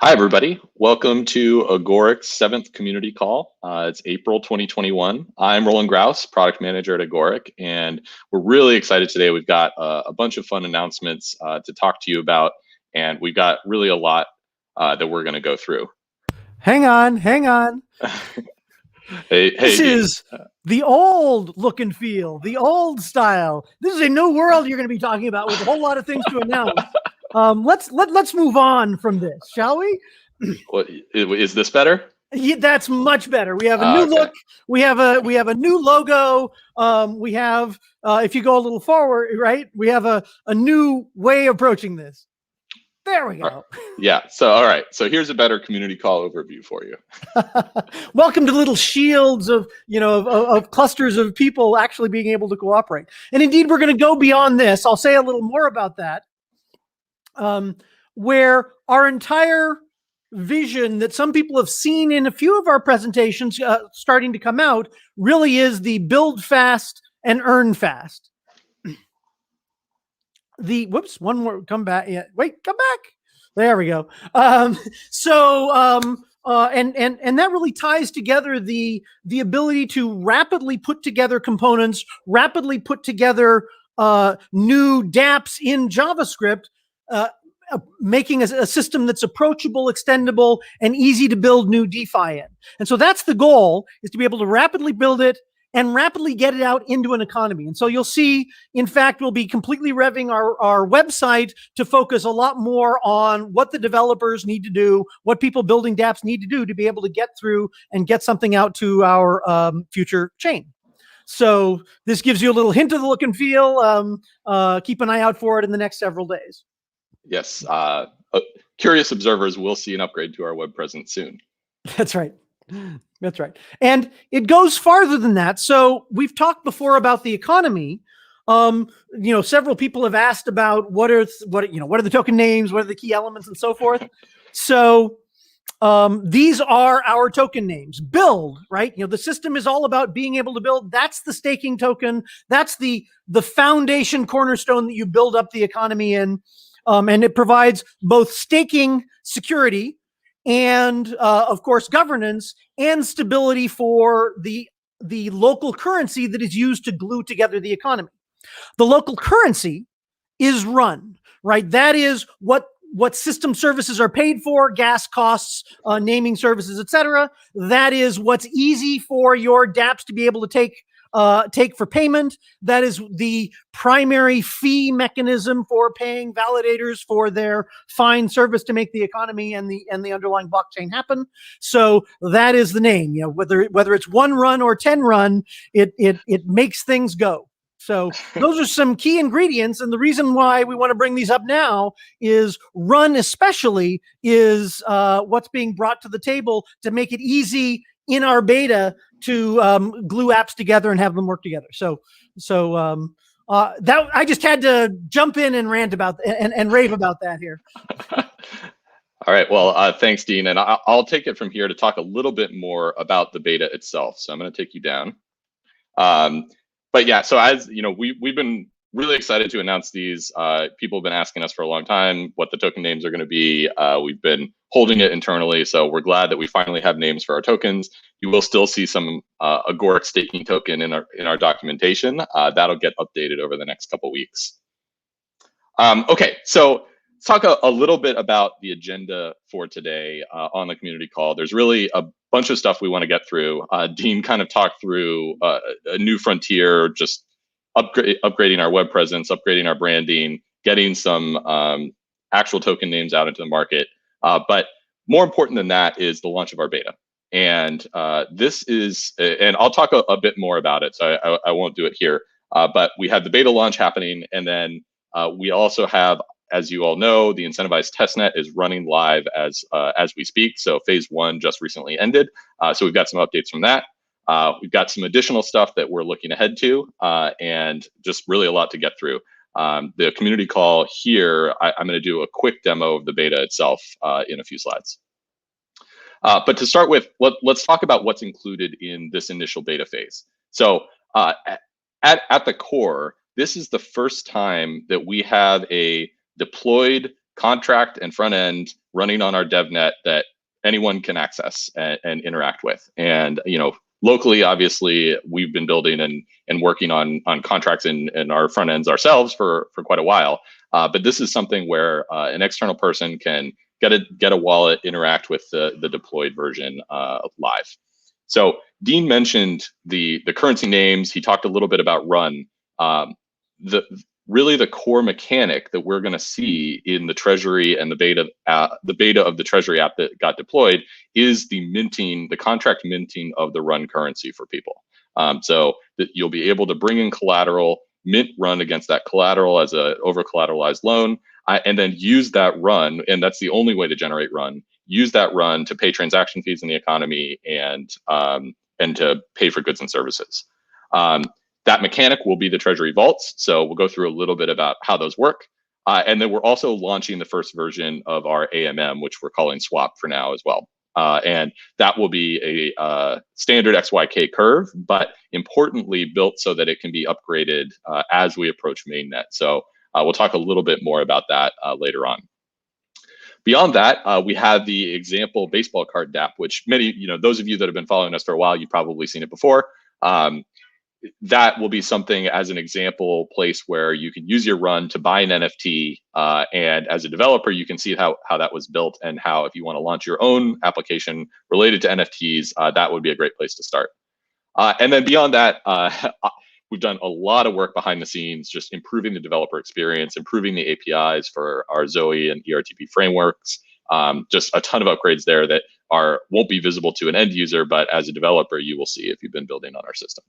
Hi, everybody. Welcome to Agoric's 7th community call. It's April 2021. I'm Roland Grouse, product manager at Agoric, and we're really excited today. We've got a bunch of fun announcements to talk to you about, and we've got really a lot that we're going to go through. Hang on. Hey, This Dean. is the old look and feel, the old style. This is a new world you're going to be talking about with a whole lot of things to announce. Let's move on from this, shall we? Is this better? Yeah, that's much better. We have a new look. We have a new logo. We have if you go a little forward, right? We have a new way of approaching this. There we go. Yeah. So, all right. So here's a better community call overview for you. Welcome to little shields of, of clusters of people actually being able to cooperate. And indeed, we're going to go beyond this. I'll say a little more about that, where our entire vision that some people have seen in a few of our presentations starting to come out really is the build fast and earn fast. One more, come back. Yeah, wait, come back. There we go. And that really ties together the ability to rapidly put together components, rapidly put together new dApps in JavaScript, making a system that's approachable, extendable, and easy to build new DeFi in. And so that's the goal, is to be able to rapidly build it and rapidly get it out into an economy. And so you'll see, in fact, we'll be completely revving our website to focus a lot more on what the developers need to do, what people building dApps need to do to be able to get through and get something out to our future chain. So this gives you a little hint of the look and feel. Keep an eye out for it in the next several days. Yes. Curious observers will see an upgrade to our web presence soon. That's right. That's right. And it goes farther than that. So we've talked before about the economy. Several people have asked about what are the token names, what are the key elements, and so forth. So these are our token names. Build, right? The system is all about being able to build. That's the staking token. That's the foundation cornerstone that you build up the economy in. And it provides both staking security and of course governance and stability for the local currency that is used to glue together the economy. The local currency is run, right? That is what system services are paid for, gas costs, naming services, etc. That is what's easy for your dApps to be able to take for payment. That is the primary fee mechanism for paying validators for their fine service to make the economy and the underlying blockchain happen. So that is the name. Whether it's 1 run or 10 run, it makes things go. So those are some key ingredients, and the reason why we want to bring these up now is run especially is what's being brought to the table to make it easy in our beta to glue apps together and have them work together. So that I just had to jump in and rant about and rave about that here. All right. Well, thanks, Dean. And I'll take it from here to talk a little bit more about the beta itself. So I'm going to take you down. But yeah, so as you know, we've been really excited to announce these. People have been asking us for a long time what the token names are going to be. We've been holding it internally, so we're glad that we finally have names for our tokens. You will still see some Agoric staking token in our documentation. That'll get updated over the next couple weeks. Okay, so let's talk a little bit about the agenda for today on the community call. There's really a bunch of stuff we want to get through. Dean kind of talked through a new frontier, just upgrading our web presence, upgrading our branding, getting some actual token names out into the market. But more important than that is the launch of our beta. And this is, and I'll talk a bit more about it, so I won't do it here. But we have the beta launch happening, and then we also have, as you all know, the Incentivized Testnet is running live as we speak. So phase 1 just recently ended. So we've got some updates from that. We've got some additional stuff that we're looking ahead to, and just really a lot to get through. The community call here, I'm going to do a quick demo of the beta itself in a few slides. But to start with, let's talk about what's included in this initial beta phase. So at the core, this is the first time that we have a deployed contract and front end running on our DevNet that anyone can access and interact with. And locally, obviously, we've been building and working on contracts in our front ends ourselves for quite a while. But this is something where an external person can get a wallet, interact with the deployed version live. So Dean mentioned the currency names. He talked a little bit about run. Really the core mechanic that we're going to see in the Treasury and the beta of the Treasury app that got deployed is the contract minting of the run currency for people. So that you'll be able to bring in collateral, mint run against that collateral as a over collateralized loan, and then use that run, and that's the only way to generate run. Use that run to pay transaction fees in the economy and to pay for goods and services. That mechanic will be the Treasury vaults. So we'll go through a little bit about how those work. And then we're also launching the first version of our AMM, which we're calling Swap for now as well. And that will be a standard XYK curve, but importantly built so that it can be upgraded as we approach mainnet. So we'll talk a little bit more about that later on. Beyond that, we have the example baseball card DApp, which those of you that have been following us for a while, you've probably seen it before. That will be something as an example place where you can use your run to buy an NFT. And as a developer, you can see how that was built and how if you want to launch your own application related to NFTs, that would be a great place to start. And then beyond that, we've done a lot of work behind the scenes, just improving the developer experience, improving the APIs for our Zoe and ERTP frameworks. Just a ton of upgrades there that won't be visible to an end user, but as a developer, you will see if you've been building on our system.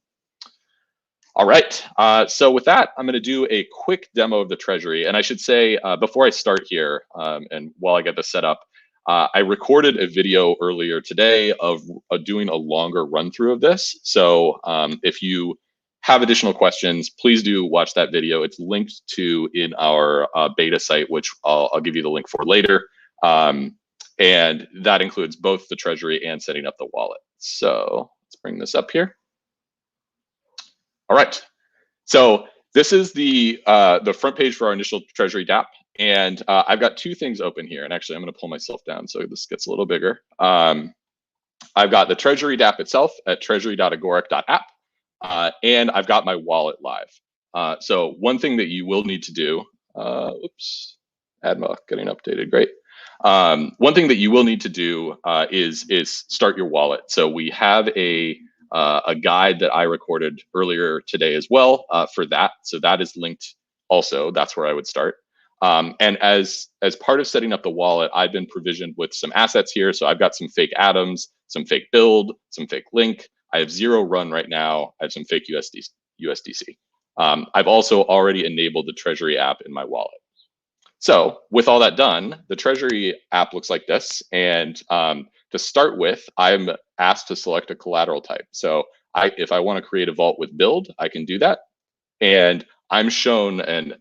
All right, so with that, I'm going to do a quick demo of the Treasury. And I should say, before I start here, and while I get this set up, I recorded a video earlier today of doing a longer run through of this. So if you have additional questions, please do watch that video. It's linked to in our beta site, which I'll give you the link for later. And that includes both the Treasury and setting up the wallet. So let's bring this up here. All right, so this is the front page for our initial Treasury DApp, and I've got two things open here. And actually, I'm going to pull myself down so this gets a little bigger. I've got the Treasury DApp itself at treasury.agoric.app, and I've got my wallet live. So one thing that you will need to do, oops, Adma getting updated, great. One thing that you will need to do is start your wallet. So we have a guide that I recorded earlier today as well for that. So that is linked also. That's where I would start. And as part of setting up the wallet, I've been provisioned with some assets here. So I've got some fake atoms, some fake build, some fake link. I have 0 run right now. I have some fake USDC. I've also already enabled the Treasury app in my wallet. So with all that done, the Treasury app looks like this. And to start with, I'm asked to select a collateral type. So if I want to create a vault with build, I can do that. And I'm shown, and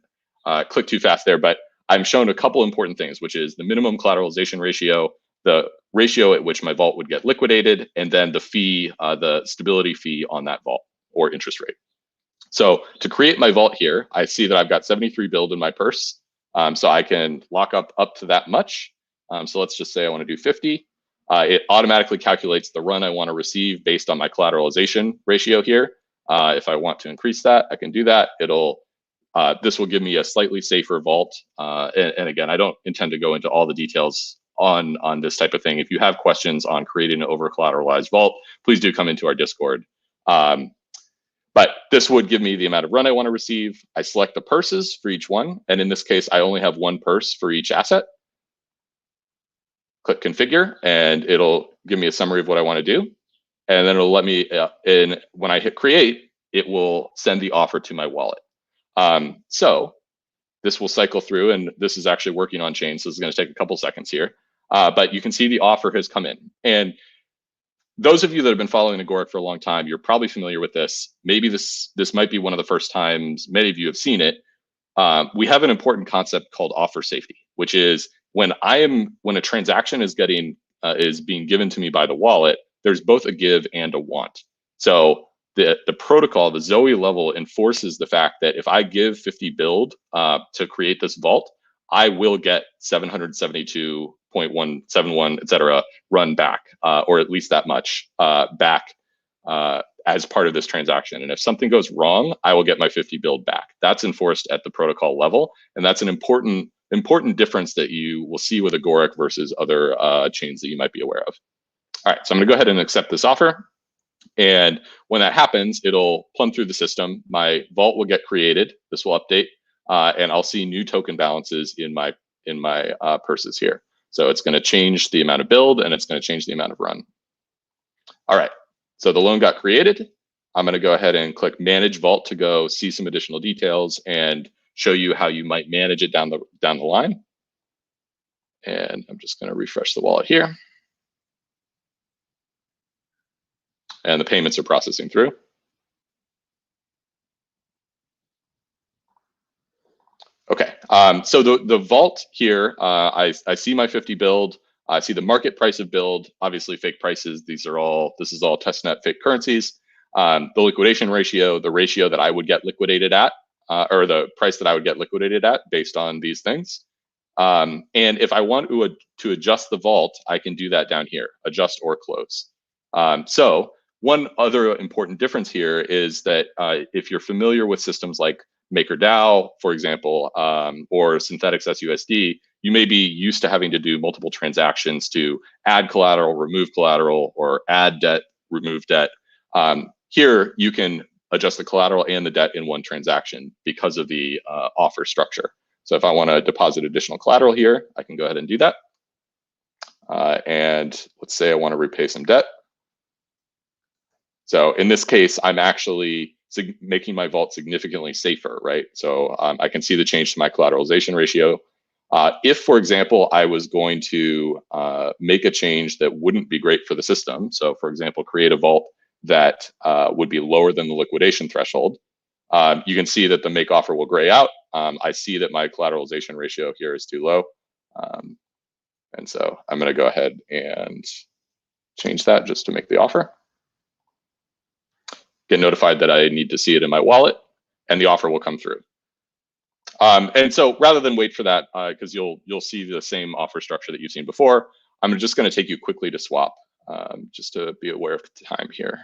click too fast there, but I'm shown a couple important things, which is the minimum collateralization ratio, the ratio at which my vault would get liquidated, and then the fee, the stability fee on that vault or interest rate. So to create my vault here, I see that I've got 73 build in my purse. So I can lock up to that much. So let's just say I want to do 50. It automatically calculates the run I want to receive based on my collateralization ratio here. If I want to increase that, I can do that. This will give me a slightly safer vault. And again, I don't intend to go into all the details on this type of thing. If you have questions on creating an over collateralized vault, please do come into our Discord. But this would give me the amount of run I want to receive. I select the purses for each one. And in this case, I only have one purse for each asset. Click configure, and it'll give me a summary of what I want to do. And then it'll let me, when I hit create, it will send the offer to my wallet. So this will cycle through, and this is actually working on chain. So this is going to take a couple seconds here. But you can see the offer has come in. And those of you that have been following Agoric for a long time, you're probably familiar with this. Maybe this might be one of the first times many of you have seen it. We have an important concept called offer safety, which is when a transaction is being given to me by the wallet, there's both a give and a want. So the protocol, the Zoe level, enforces the fact that if I give 50 build to create this vault, I will get 772.171, etc., run back, or at least that much back as part of this transaction. And if something goes wrong, I will get my 50 build back. That's enforced at the protocol level, and that's an important difference that you will see with Agoric versus other chains that you might be aware of. All right, so I'm going to go ahead and accept this offer. And when that happens, it'll plumb through the system. My vault will get created. This will update, and I'll see new token balances in my purses here. So it's going to change the amount of build, and it's going to change the amount of run. All right, so the loan got created. I'm going to go ahead and click Manage Vault to go see some additional details and show you how you might manage it down the line. And I'm just going to refresh the wallet here. And the payments are processing through. Okay, so the vault here, I see my 50 build. I see the market price of build, obviously fake prices. This is all testnet fake currencies. The liquidation ratio, the ratio that I would get liquidated at, or the price that I would get liquidated at based on these things. And if I want to adjust the vault, I can do that down here, adjust or close. So one other important difference here is that if you're familiar with systems like MakerDAO, for example, or Synthetics SUSD, you may be used to having to do multiple transactions to add collateral, remove collateral, or add debt, remove debt. Here, you can adjust the collateral and the debt in one transaction because of the offer structure. So if I want to deposit additional collateral here, I can go ahead and do that. And let's say I want to repay some debt. So in this case, I'm actually making my vault significantly safer, right? So I can see the change to my collateralization ratio. If, for example, I was going to make a change that wouldn't be great for the system, so for example, create a vault that would be lower than the liquidation threshold, you can see that the make offer will gray out. I see that my collateralization ratio here is too low. And so I'm going to go ahead and change that just to make the offer. Get notified that I need to see it in my wallet, and the offer will come through. And so rather than wait for that, because you'll see the same offer structure that you've seen before, I'm just going to take you quickly to swap, just to be aware of the time here.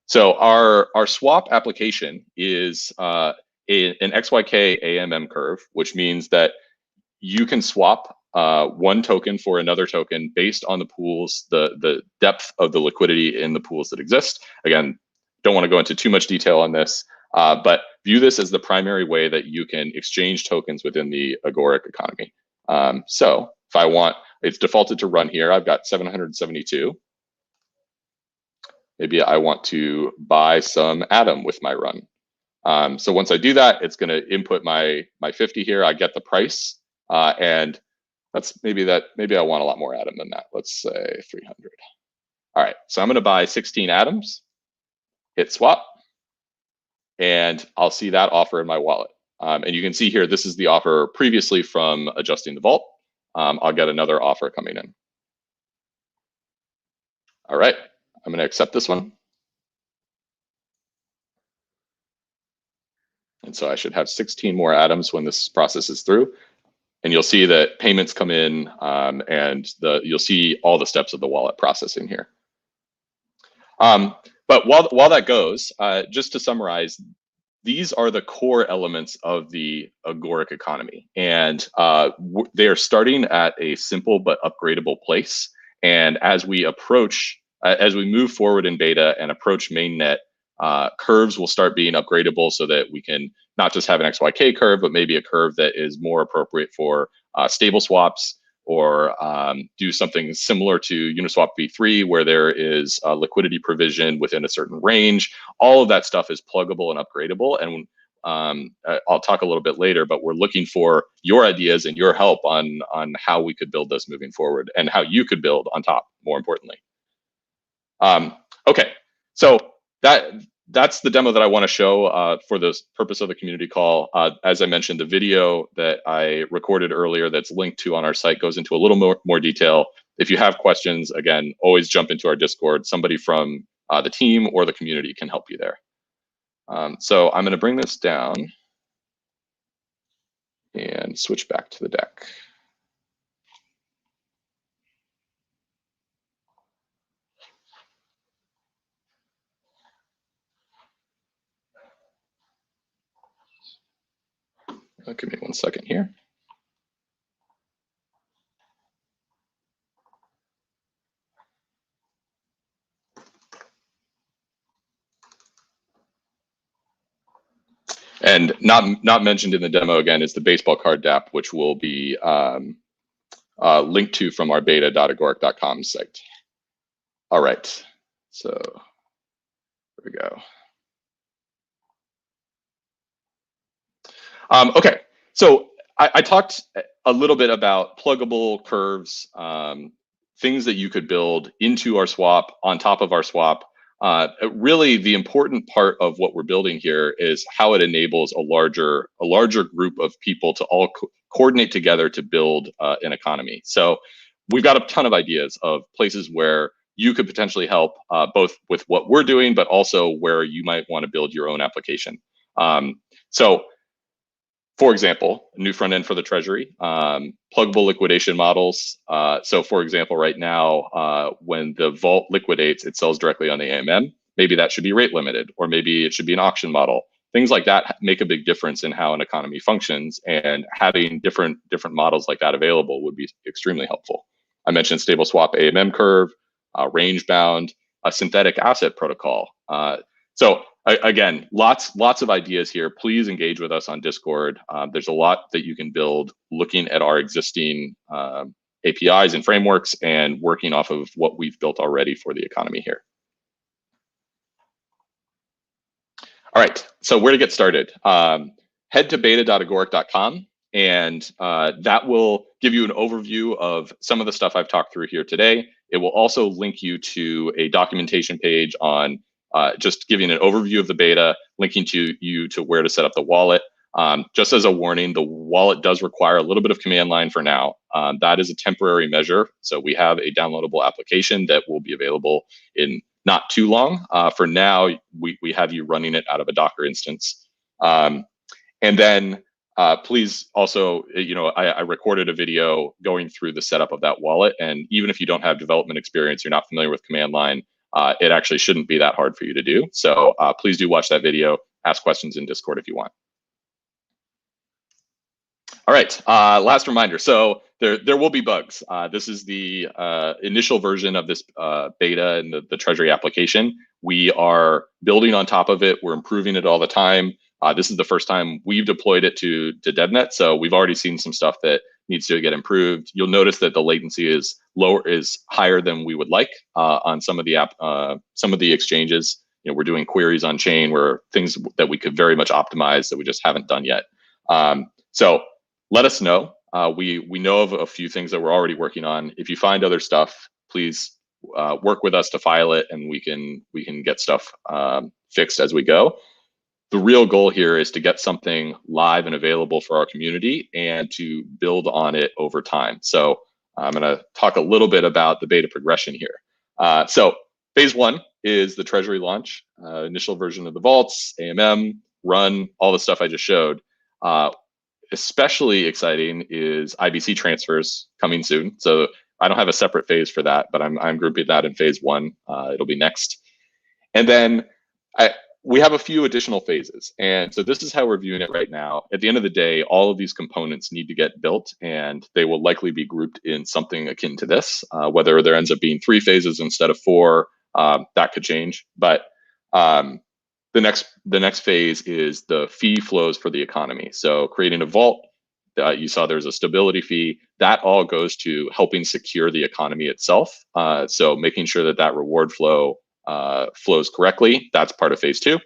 So our swap application is an XYK AMM curve, which means that you can swap one token for another token based on the pools, the depth of the liquidity in the pools that exist. Again, don't want to go into too much detail on this, but view this as the primary way that you can exchange tokens within the Agoric economy. So if I want, it's defaulted to run here. I've got 772. Maybe I want to buy some Atom with my run. So once I do that, it's going to input my 50 here. I get the price, and maybe I want a lot more Atom than that. Let's say 300. All right, so I'm going to buy 16 Atoms. Hit swap, and I'll see that offer in my wallet. And you can see here, this is the offer previously from adjusting the vault. I'll get another offer coming in. All right, I'm going to accept this one. And so I should have 16 more Atoms when this process is through. And you'll see that payments come in, and you'll see all the steps of the wallet processing here. But while that goes, just to summarize, these are the core elements of the Agoric economy. And they are starting at a simple but upgradable place. And as we move forward in beta and approach mainnet, curves will start being upgradable so that we can not just have an XYK curve, but maybe a curve that is more appropriate for stable swaps, or do something similar to Uniswap v3, where there is a liquidity provision within a certain range. All of that stuff is pluggable and upgradable. And I'll talk a little bit later, but we're looking for your ideas and your help on how we could build this moving forward, and how you could build on top, more importantly. Okay, so that's the demo that I want to show for the purpose of the community call. As I mentioned, the video that I recorded earlier that's linked to on our site goes into a little more detail. If you have questions, again, always jump into our Discord. Somebody from the team or the community can help you there. So I'm going to bring this down and and switch back to the deck. Give me 1 second here. And not mentioned in the demo again is the baseball card DApp, which will be linked to from our beta.agoric.com site. All right, so there we go. Okay, so I talked a little bit about pluggable curves, things that you could build into our swap, on top of our swap. Really, the important part of what we're building here is how it enables a larger group of people to all coordinate together to build an economy. So we've got a ton of ideas of places where you could potentially help, both with what we're doing, but also where you might want to build your own application. So, for example, a new front end for the Treasury, pluggable liquidation models. So for example, right now, when the vault liquidates, it sells directly on the AMM. Maybe that should be rate limited, or maybe it should be an auction model. Things like that make a big difference in how an economy functions, and having different models like that available would be extremely helpful. I mentioned stable swap AMM curve, range bound, a synthetic asset protocol. So again, lots of ideas here. Please engage with us on Discord. There's a lot that you can build looking at our existing APIs and frameworks and working off of what we've built already for the economy here. All right, so where to get started? Head to beta.agoric.com, and that will give you an overview of some of the stuff I've talked through here today. It will also link you to a documentation page on just giving an overview of the beta, linking you to where to set up the wallet. Just as a warning, the wallet does require a little bit of command line for now. That is a temporary measure. So we have a downloadable application that will be available in not too long. For now, we have you running it out of a Docker instance. And then please also, I recorded a video going through the setup of that wallet. And even if you don't have development experience, you're not familiar with command line, it actually shouldn't be that hard for you to do. So please do watch that video, ask questions in Discord if you want. All right, last reminder. So there will be bugs. This is the initial version of this beta and the Treasury application. We are building on top of it. We're improving it all the time. This is the first time we've deployed it to DevNet, so we've already seen some stuff that needs to get improved. You'll notice that the latency is higher than we would like on some of the exchanges. We're doing queries on chain where things that we could very much optimize that we just haven't done yet. So let us know. We know of a few things that we're already working on. If you find other stuff, please work with us to file it, and we can get stuff fixed as we go. The real goal here is to get something live and available for our community and to build on it over time. So I'm going to talk a little bit about the beta progression here. So phase 1 is the Treasury launch, initial version of the vaults, AMM, run, all the stuff I just showed. Especially exciting is IBC transfers coming soon. So I don't have a separate phase for that, but I'm grouping that in phase 1. It'll be next. And then we have a few additional phases. And so this is how we're viewing it right now. At the end of the day, all of these components need to get built, and they will likely be grouped in something akin to this. Whether there ends up being 3 phases instead of 4, that could change. But the next phase is the fee flows for the economy. So creating a vault, you saw there's a stability fee. That all goes to helping secure the economy itself. So making sure that reward flow flows correctly. That's part of phase 2.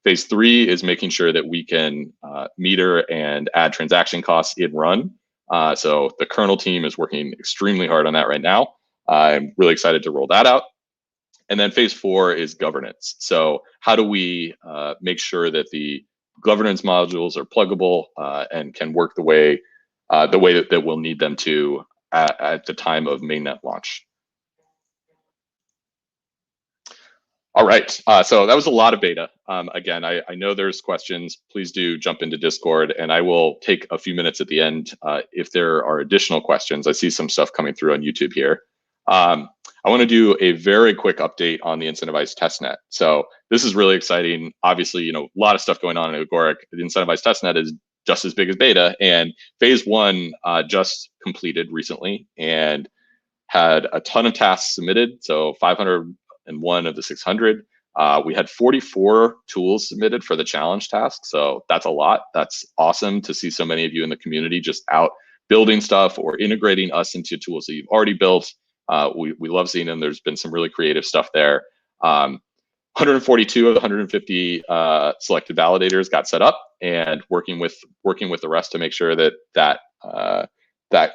Phase 3 is making sure that we can meter and add transaction costs in run. So the kernel team is working extremely hard on that right now. I'm really excited to roll that out. And then phase 4 is governance. So how do we make sure that the governance modules are pluggable and can work the way that we'll need them to at the time of mainnet launch? All right, so that was a lot of beta. Again, I know there's questions. Please do jump into Discord, and I will take a few minutes at the end if there are additional questions. I see some stuff coming through on YouTube here. I want to do a very quick update on the Incentivized Testnet. So this is really exciting. Obviously, a lot of stuff going on in Agoric. The Incentivized Testnet is just as big as beta, and phase 1 just completed recently and had a ton of tasks submitted. So 501 of the 600. We had 44 tools submitted for the challenge task. So that's a lot. That's awesome to see so many of you in the community just out building stuff or integrating us into tools that you've already built. We love seeing them. There's been some really creative stuff there. 142 of the 150 selected validators got set up and working with the rest to make sure that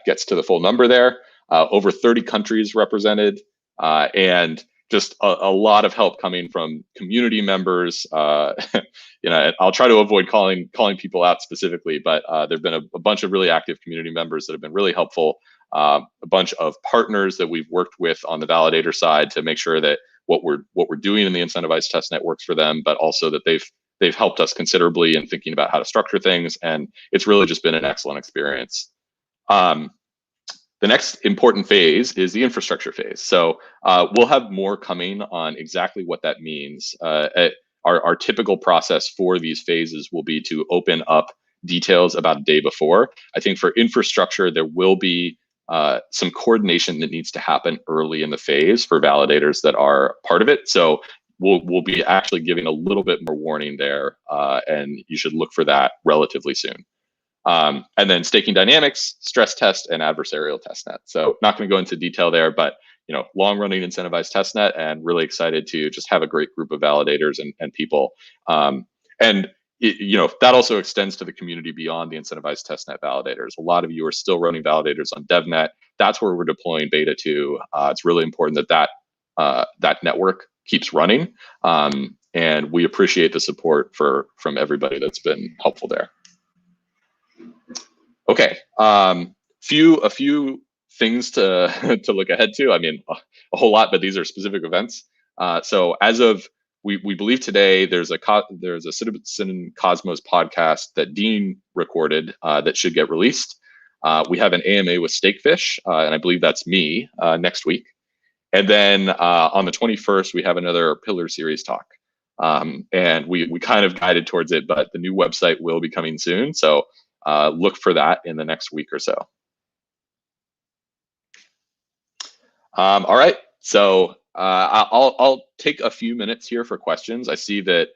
gets to the full number there. Over 30 countries represented, and just a lot of help coming from community members. I'll try to avoid calling people out specifically, but there've been a bunch of really active community members that have been really helpful. A bunch of partners that we've worked with on the validator side to make sure that what we're doing in the Incentivized Testnet works for them, but also that they've helped us considerably in thinking about how to structure things, and it's really just been an excellent experience. The next important phase is the infrastructure phase. So we'll have more coming on exactly what that means. Our typical process for these phases will be to open up details about a day before. I think for infrastructure, there will be some coordination that needs to happen early in the phase for validators that are part of it. So we'll be actually giving a little bit more warning there, and you should look for that relatively soon. And then staking dynamics, stress test, and adversarial testnet. So not going to go into detail there, but long running incentivized testnet, and really excited to just have a great group of validators and people. And that also extends to the community beyond the incentivized testnet validators. A lot of you are still running validators on DevNet. That's where we're deploying beta to. It's really important that network keeps running, and we appreciate the support from everybody that's been helpful there. Okay, a few things to look ahead to. I mean, a whole lot, but these are specific events. So as of we believe today, there's a Citizen Cosmos podcast that Dean recorded that should get released. We have an AMA with Stakefish, and I believe that's me next week. And then on the 21st, we have another Pillar Series talk. And we kind of guided towards it, but the new website will be coming soon. So look for that in the next week or so. All right, so I'll take a few minutes here for questions. I see that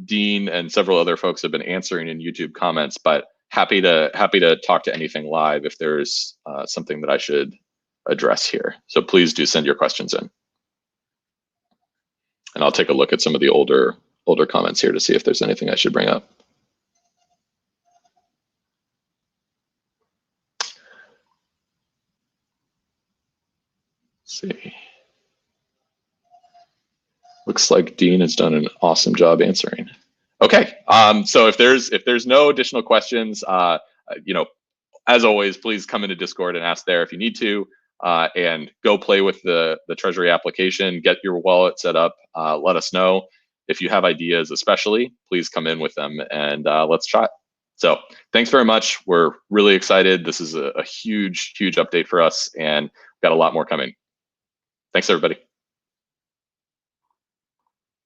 Dean and several other folks have been answering in YouTube comments, but happy to talk to anything live if there's something that I should address here. So please do send your questions in. And I'll take a look at some of the older comments here to see if there's anything I should bring up. Let's see. Looks like Dean has done an awesome job answering. Okay, so if there's no additional questions, as always, please come into Discord and ask there if you need to, and go play with the Treasury application. Get your wallet set up. Let us know if you have ideas, especially. Please come in with them and let's chat. So thanks very much. We're really excited. This is a huge update for us, and got a lot more coming. Thanks, everybody.